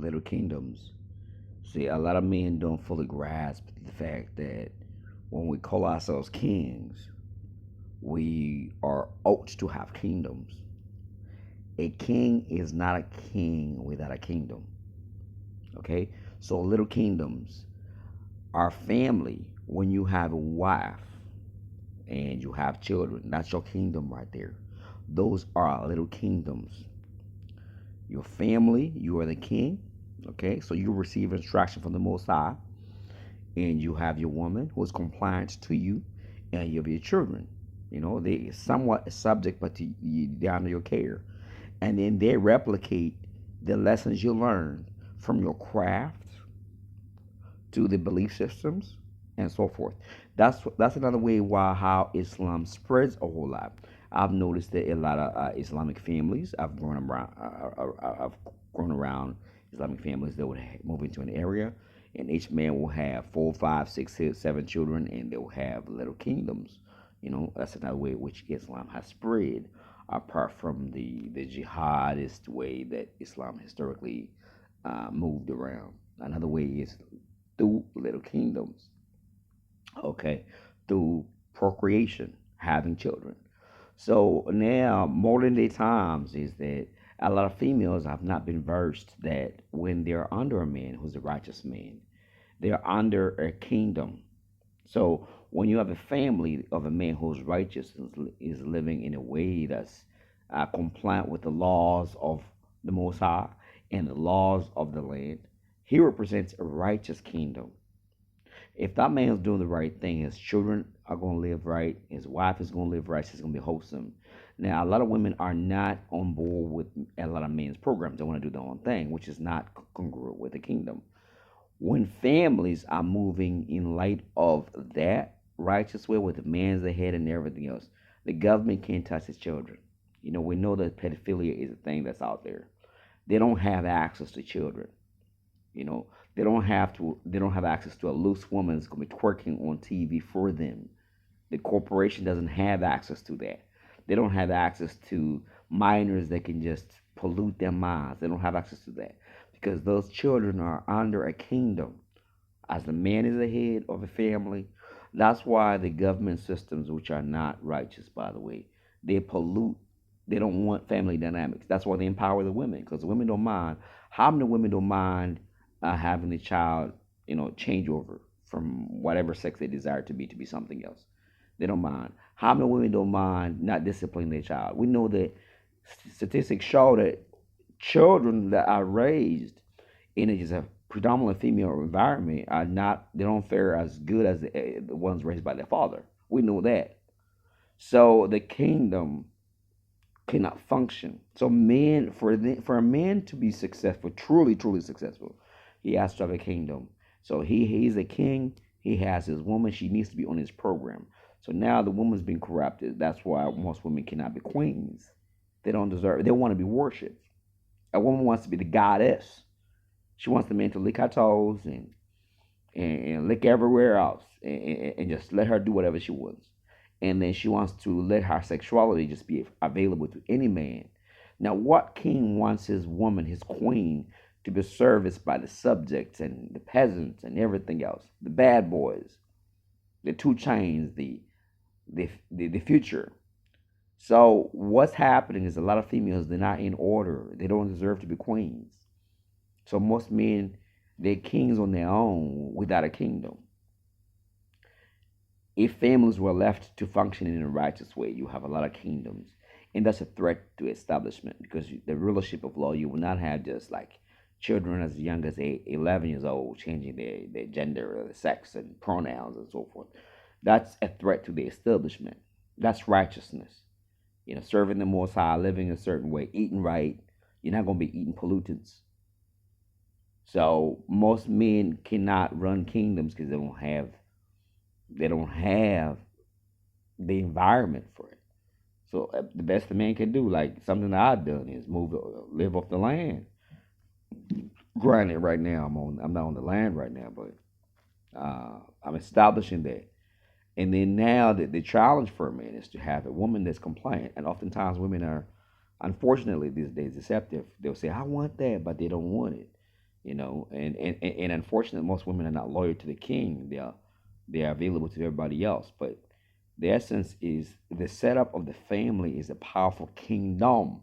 little kingdoms. See, a lot of men don't fully grasp the fact that when we call ourselves kings, we are ought to have kingdoms. A king is not a king without a kingdom. Okay? So, little kingdoms are family. When you have a wife and you have children, that's your kingdom right there. Those are little kingdoms. Your family, you are the king. Okay? So, you receive instruction from the Most High, and you have your woman who is compliant to you, and you have your children. They somewhat subject, but they're under your care. And then they replicate the lessons you learn from your craft to the belief systems and so forth. That's another way why how Islam spreads a whole lot. I've noticed that a lot of Islamic families. I've grown around Islamic families that would move into an area, and each man will have four, five, six, seven children, and they will have little kingdoms. That's another way in which Islam has spread, apart from the jihadist way that Islam historically moved around. Another way is through little kingdoms, okay, through procreation, having children. So now, modern day times is that a lot of females have not been versed that when they're under a man who's a righteous man, they're under a kingdom. So when you have a family of a man who's righteous is living in a way that's compliant with the laws of the Most High and the laws of the land, he represents a righteous kingdom. If that man's doing the right thing, his children are going to live right, his wife is going to live right, she's going to be wholesome. Now, a lot of women are not on board with a lot of men's programs. They want to do their own thing, which is not congruent with the kingdom. When families are moving in light of that righteous way with the man's ahead and everything else, the government can't touch its children. We know that pedophilia is a thing that's out there. They don't have access to children. You know, they don't have access to a loose woman that's gonna be twerking on TV for them. The corporation doesn't have access to that. They don't have access to minors that can just pollute their minds. They don't have access to that because those children are under a kingdom. As the man is the head of a family, that's why the government systems, which are not righteous, by the way, they pollute. They don't want family dynamics. That's why they empower the women because the women don't mind. How many women don't mind having the child, change over from whatever sex they desire to be something else? They don't mind. How many women don't mind not disciplining their child? We know that statistics show that children that are raised in just a predominantly female environment are not, they don't fare as good as the ones raised by their father. We know that. So the kingdom cannot function. So for a man to be successful, truly, truly successful, he has to have a kingdom. So he's a king. He has his woman. She needs to be on his program. So now the woman's been corrupted. That's why most women cannot be queens. They don't deserve it. They want to be worshipped. A woman wants to be the goddess. She wants the man to lick her toes and lick everywhere else and just let her do whatever she wants. And then she wants to let her sexuality just be available to any man. Now, what king wants his woman, his queen, to be serviced by the subjects and the peasants and everything else, the bad boys, the 2 Chainz, the future? So what's happening is a lot of females, they're not in order. They don't deserve to be queens. So most men, they're kings on their own without a kingdom. If families were left to function in a righteous way, you have a lot of kingdoms. And that's a threat to establishment because the rulership of law, you will not have just like children as young as 11 years old changing their gender, or their sex, and pronouns and so forth. That's a threat to the establishment. That's righteousness. Serving the Most High, living a certain way, eating right. You're not going to be eating pollutants. So most men cannot run kingdoms because they don't have the environment for it. So the best a man can do, like something that I've done, is live off the land. Granted, right now I'm not on the land right now, but I'm establishing that. And then now the challenge for a man is to have a woman that's compliant. And oftentimes women are, unfortunately these days, deceptive. They'll say, I want that, but they don't want it. And unfortunately, most women are not loyal to the king. They are available to everybody else. But the essence is the setup of the family is a powerful kingdom.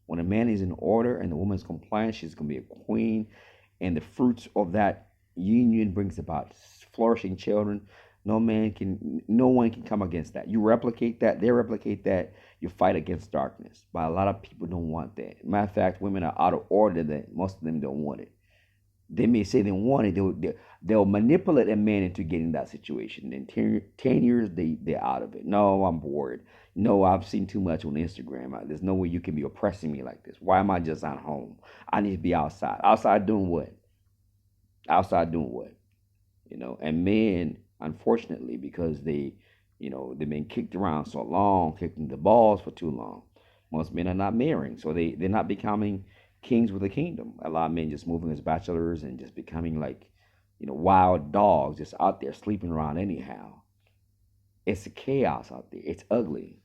When a man is in order and the woman is compliant, she's going to be a queen, and the fruits of that union brings about flourishing children. No one can come against that. You replicate that, they replicate that. You fight against darkness. But a lot of people don't want that. Matter of fact, women are out of order. That most of them don't want it. They may say they want it. They'll manipulate a man into getting that situation. In 10 years, they're out of it. No, I'm bored. No, I've seen too much on Instagram. There's no way you can be oppressing me like this. Why am I just at home? I need to be outside. Outside doing what? Outside doing what? And men, unfortunately, because they've been kicked around so long, kicking the balls for too long. Most men are not marrying, so they're not becoming kings with a kingdom. A lot of men just moving as bachelors and just becoming like, wild dogs, just out there sleeping around anyhow. It's a chaos out there. It's ugly.